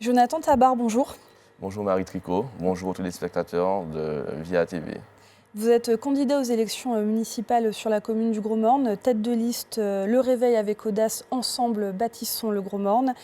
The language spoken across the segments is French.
Jonathan Tabar, bonjour. Bonjour Marie Tricot, bonjour aux téléspectateurs de VIA TV. Vous êtes candidat aux élections municipales sur la commune du Gros Morne, tête de liste Le Réveil avec audace, ensemble bâtissons le Gros Morne.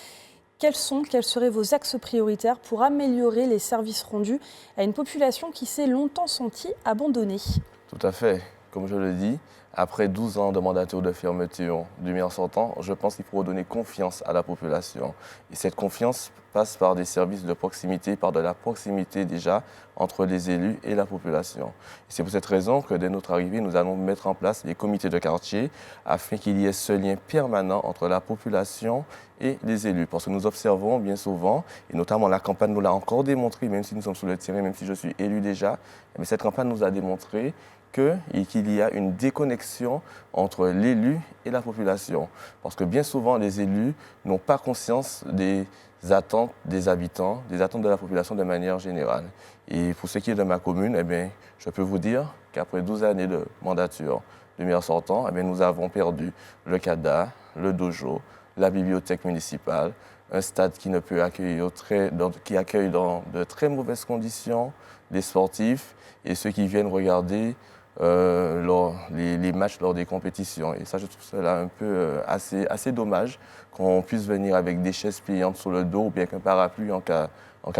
Quels seraient vos axes prioritaires pour améliorer les services rendus à une population qui s'est longtemps sentie abandonnée? Tout à fait, comme je le dis, après 12 ans de mandature de fermeture du maire sortant, je pense qu'il faut redonner confiance à la population. Et cette confiance passe par des services de proximité, par de la proximité déjà entre les élus et la population. Et c'est pour cette raison que dès notre arrivée, nous allons mettre en place les comités de quartier afin qu'il y ait ce lien permanent entre la population et les élus. Parce que nous observons bien souvent, et notamment la campagne nous l'a encore démontré, même si nous sommes sur le terrain, même si je suis élu déjà, mais cette campagne nous a démontré qu'il y a une déconnexion entre l'élu et la population. Parce que bien souvent, les élus n'ont pas conscience des attentes des habitants, des attentes de la population de manière générale. Et pour ce qui est de ma commune, je peux vous dire qu'après 12 années de mandature du maire sortant, nous avons perdu le CADA, le dojo, la bibliothèque municipale, un stade qui ne peut accueillir qui accueille dans de très mauvaises conditions les sportifs et ceux qui viennent regarder les matchs lors des compétitions. Et ça, je trouve cela un peu assez dommage qu'on puisse venir avec des chaises pliantes sur le dos ou bien qu'un parapluie en cas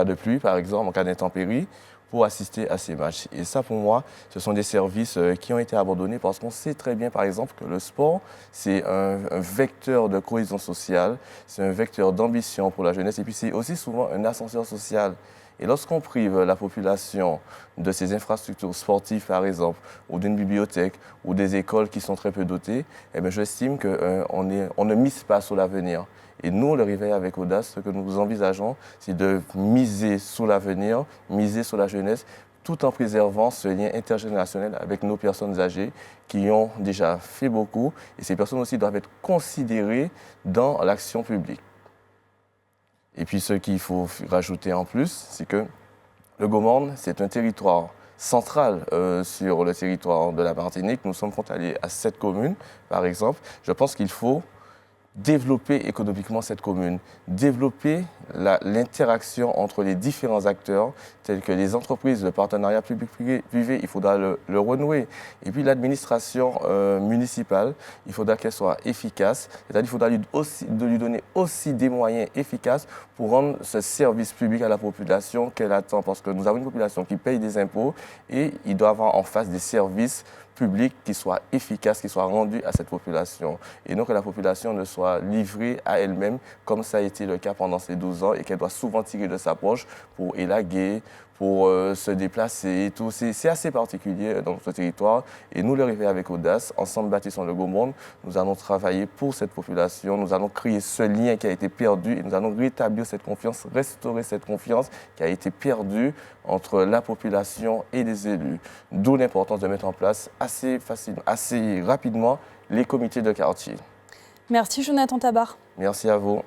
de pluie, par exemple, en cas d'intempérie, pour assister à ces matchs. Et ça, pour moi, ce sont des services qui ont été abandonnés parce qu'on sait très bien, par exemple, que le sport, c'est un vecteur de cohésion sociale, c'est un vecteur d'ambition pour la jeunesse et puis c'est aussi souvent un ascenseur social. Et lorsqu'on prive la population de ces infrastructures sportives, par exemple, ou d'une bibliothèque, ou des écoles qui sont très peu dotées, j'estime qu'on ne mise pas sur l'avenir. Et nous, le Réveil avec audace, ce que nous envisageons, c'est de miser sur l'avenir, miser sur la jeunesse, tout en préservant ce lien intergénérationnel avec nos personnes âgées qui ont déjà fait beaucoup. Et ces personnes aussi doivent être considérées dans l'action publique. Et puis ce qu'il faut rajouter en plus, c'est que le Gros Morne, c'est un territoire central sur le territoire de la Martinique. Nous sommes frontaliers à 7 communes, par exemple. Je pense qu'il faut développer économiquement cette commune, développer l'interaction entre les différents acteurs, tels que les entreprises, le partenariat public-privé, il faudra le renouer. Et puis l'administration municipale, il faudra qu'elle soit efficace, c'est-à-dire qu'il faudra lui donner aussi des moyens efficaces pour rendre ce service public à la population qu'elle attend. Parce que nous avons une population qui paye des impôts et il doit avoir en face des services publics qui soient efficaces, qui soient rendus à cette population. Et non que la population ne soit livrée à elle-même, comme ça a été le cas pendant ces 12 ans, et qu'elle doit souvent tirer de sa poche pour élaguer, pour se déplacer et tout. C'est assez particulier dans notre territoire. Et nous, le Réveil avec audace, ensemble bâtissons le Gros Morne, nous allons travailler pour cette population, nous allons créer ce lien qui a été perdu et nous allons rétablir cette confiance, restaurer cette confiance qui a été perdue entre la population et les élus. D'où l'importance de mettre en place assez rapidement les comités de quartier. Merci Jonathan Tabar. Merci à vous.